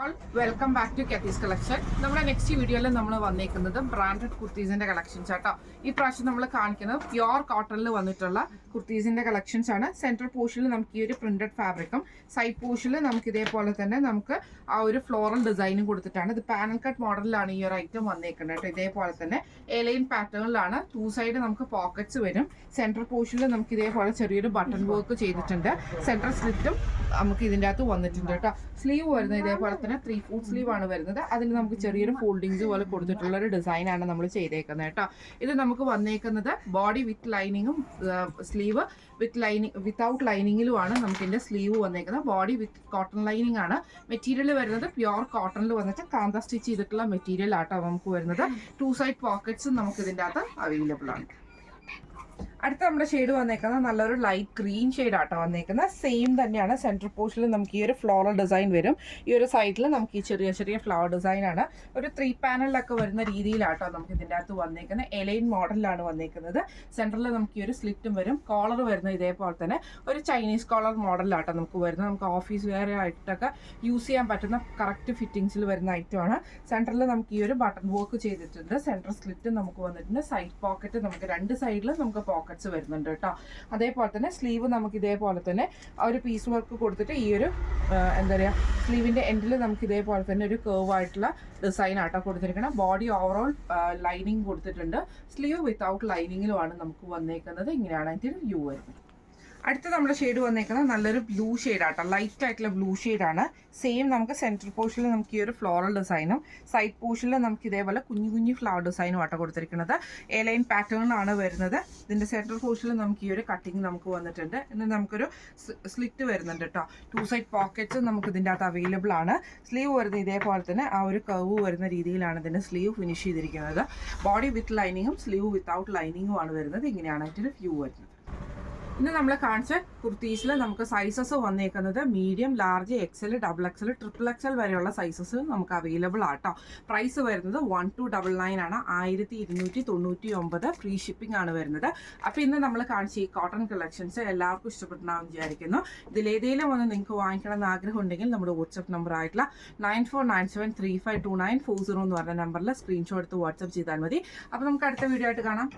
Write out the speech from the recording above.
All welcome back to കെത്തീസ് collection. നമ്മുടെ next വീഡിയോയിൽ നമ്മൾ വന്നേക്കുന്നത് ബ്രാൻഡഡ് കുർത്തീസിന്റെ കളക്ഷൻസ് ആട്ടോ. ഈ പ്രാവശ്യം നമ്മൾ കാണിക്കുന്നത് പ്യുവർ കോട്ടണിൽ വന്നിട്ടുള്ള കുർത്തീസിന്റെ കളക്ഷൻസ് ആണ്. സെൻട്രൽ പോർഷനിൽ നമുക്ക് ഈ ഒരു പ്രിന്റഡ് ഫാബ്രിക്കും സൈഡ് പോർഷനിൽ നമുക്ക് ഇതേപോലെ തന്നെ നമുക്ക് ആ ഒരു ഫ്ലോറൽ ഡിസൈനും കൊടുത്തിട്ടാണ്. ഇത് പാനൽ കട്ട് മോഡലിലാണ് ഈ ഒരു ഐറ്റം വന്നേക്കുന്നത് കേട്ടോ. ഇതേപോലെ തന്നെ എലൈൻ പാറ്റേണിലാണ്. ടു സൈഡ് നമുക്ക് പോക്കറ്റ്സ് വരും. സെൻട്രൽ പോർഷനിൽ നമുക്ക് ഇതേപോലെ ചെറിയൊരു ബട്ടൺ വർക്ക് ചെയ്തിട്ടുണ്ട്. സെൻട്രൽ സ്ലിറ്റും നമുക്ക് ഇതിൻ്റെ അകത്ത് വന്നിട്ടുണ്ട് കേട്ടോ. സ്ലീവ് വരുന്നത് ഇതേപോലെ തന്നെ 3/4 സ്ലീവ് ആണ് വരുന്നത്. അതിൽ നമുക്ക് ചെറിയൊരു ഫോൾഡിങ്സ് പോലെ കൊടുത്തിട്ടുള്ള ഒരു ഡിസൈൻ ആണ് നമ്മൾ ചെയ്തേക്കുന്നത് കേട്ടോ. ഇത് നമുക്ക് വന്നേക്കുന്നത് ബോഡി വിത്ത് ലൈനിങ്ങും സ്ലീവ് വിത്ത് ലൈനിങ് വിത്തൗട്ട് ലൈനിങ്ങിലുമാണ് നമുക്ക് ഇതിന്റെ സ്ലീവ് വന്നേക്കുന്നത്. ബോഡി വിത്ത് കോട്ടൺ ലൈനിങ് ആണ്. മെറ്റീരിയൽ വരുന്നത് പ്യുവർ കോട്ടണിൽ വന്നിട്ട് കാന്ത സ്റ്റിച്ച് ചെയ്തിട്ടുള്ള മെറ്റീരിയൽ ആട്ടോ നമുക്ക് വരുന്നത്. 2 സൈഡ് പോക്കറ്റ്സും നമുക്ക് ഇതിൻ്റെ അകത്ത് അവൈലബിൾ ആണ്. അടുത്ത നമ്മുടെ ഷെയ്ഡ് വന്നേക്കുന്നത് നല്ലൊരു ലൈറ്റ് ഗ്രീൻ ഷെയ്ഡ് ആട്ടോ വന്നേക്കുന്നത്. സെയിം തന്നെയാണ്. സെൻട്രൽ പോർഷനിൽ നമുക്ക് ഈ ഒരു ഫ്ലോറൽ ഡിസൈൻ വരും. ഈ ഒരു സൈഡിൽ നമുക്ക് ഈ ചെറിയ ചെറിയ ഫ്ലവർ ഡിസൈൻ ആണ്. ഒരു 3 പാനലിലൊക്കെ വരുന്ന രീതിയിലാട്ടോ നമുക്ക് ഇതിൻ്റെ അകത്ത് വന്നേക്കുന്നത്. എലൈൻ മോഡലിലാണ് വന്നേക്കുന്നത്. സെൻട്രലിൽ നമുക്ക് ഈ ഒരു സ്ലിറ്റും വരും. കോളർ വരുന്നത് ഇതേപോലെ തന്നെ ഒരു ചൈനീസ് കോളർ മോഡലിലാട്ടോ നമുക്ക് വരുന്നത്. നമുക്ക് ഓഫീസ് വെയർ ആയിട്ടൊക്കെ യൂസ് ചെയ്യാൻ പറ്റുന്ന കറക്റ്റ് ഫിറ്റിങ്സിൽ വരുന്ന ഐറ്റമാണ്. സെൻട്രലിൽ നമുക്ക് ഈ ഒരു ബട്ടൺ വർക്ക് ചെയ്തിട്ടുണ്ട്. സെൻട്രൽ സ്ലിറ്റ് നമുക്ക് വന്നിട്ടുണ്ട്. സൈഡ് പോക്കറ്റ് നമുക്ക് 2 സൈഡിലും നമുക്ക് പോക്കറ്റ്സ് വരുന്നുണ്ട് കേട്ടോ. അതേപോലെ തന്നെ സ്ലീവ് നമുക്ക് ഇതേപോലെ തന്നെ ആ ഒരു പീസ് വർക്ക് കൊടുത്തിട്ട് ഈ ഒരു എന്താ പറയുക സ്ലീവിൻ്റെ എൻഡിൽ നമുക്ക് ഇതേപോലെ തന്നെ ഒരു കേർവ് ആയിട്ടുള്ള ഡിസൈൻ ആട്ടോ കൊടുത്തിരിക്കണം. ബോഡി ഓവറോൾ ലൈനിങ് കൊടുത്തിട്ടുണ്ട്. സ്ലീവ് വിത്തൗട്ട് ലൈനിങ്ങിലുമാണ് നമുക്ക് വന്നേക്കുന്നത്. ഇങ്ങനെയാണ് അതിൻ്റെ വ്യൂ വരുന്നത്. അടുത്ത നമ്മുടെ ഷെയ്ഡ് വന്നേക്കുന്നത് നല്ലൊരു ബ്ലൂ ഷെയ്ഡാട്ടോ. ലൈറ്റ് ആയിട്ടുള്ള ബ്ലൂ ഷെയ്ഡാണ്. സെയിം നമുക്ക് സെൻട്രൽ പോർഷനിൽ നമുക്ക് ഈ ഒരു ഫ്ലോറൽ ഡിസൈനും സൈഡ് പോർഷനിൽ നമുക്ക് ഇതേപോലെ കുഞ്ഞു കുഞ്ഞു ഫ്ലവർ ഡിസൈനും ആട്ടോ കൊടുത്തിരിക്കുന്നത്. എലൈൻ പാറ്റേണിലാണ് വരുന്നത്. ഇതിൻ്റെ സെൻട്രൽ പോർഷനിൽ നമുക്ക് ഈ ഒരു കട്ടിങ് നമുക്ക് വന്നിട്ടുണ്ട്. ഇന്ന് നമുക്കൊരു സ്ലിറ്റ് വരുന്നുണ്ട് കേട്ടോ. 2 സൈഡ് പോക്കറ്റ്സ് നമുക്ക് ഇതിൻ്റെ അകത്ത് അവൈലബിൾ ആണ്. സ്ലീവ് വരുന്നത് ഇതേപോലെ തന്നെ ആ ഒരു കർവ് വരുന്ന രീതിയിലാണ് ഇതിൻ്റെ സ്ലീവ് ഫിനിഷ് ചെയ്തിരിക്കുന്നത്. ബോഡി വിത്ത് ലൈനിങ്ങും സ്ലീവ് വിത്തൗട്ട് ലൈനിങ്ങും ആണ് വരുന്നത്. ഇങ്ങനെയാണ് അതിൻ്റെ വ്യൂ വരുന്നത്. ഇന്ന് നമ്മൾ കാണിച്ച കുർത്തീസിൽ നമുക്ക് സൈസസ് വന്നേക്കുന്നത് medium, large, XL, XXL, XXL വരെയുള്ള സൈസസ് നമുക്ക് അവൈലബിൾ ആട്ടോ. പ്രൈസ് വരുന്നത് 1299 ആണ്. 1299 ഫ്രീ ഷിപ്പിംഗ് ആണ് വരുന്നത്. അപ്പോൾ ഇന്ന് നമ്മൾ കാണിച്ച ഈ കോട്ടൺ കളക്ഷൻസ് എല്ലാവർക്കും ഇഷ്ടപ്പെട്ടുണ്ടാവും വിചാരിക്കുന്നു. ഇതിലേതെങ്കിലും ഒന്ന് നിങ്ങൾക്ക് വാങ്ങിക്കണം എന്ന് ആഗ്രഹം ഉണ്ടെങ്കിൽ നമ്മുടെ വാട്സ്ആപ്പ് നമ്പർ ആയിട്ടുള്ള 9497352940 എന്ന് പറഞ്ഞ നമ്പറിൽ സ്ക്രീൻഷോട്ട് എടുത്ത് വാട്സ്ആപ്പ് ചെയ്താൽ മതി. അപ്പോൾ നമുക്ക് അടുത്ത വീഡിയോ ആയിട്ട് കാണാം.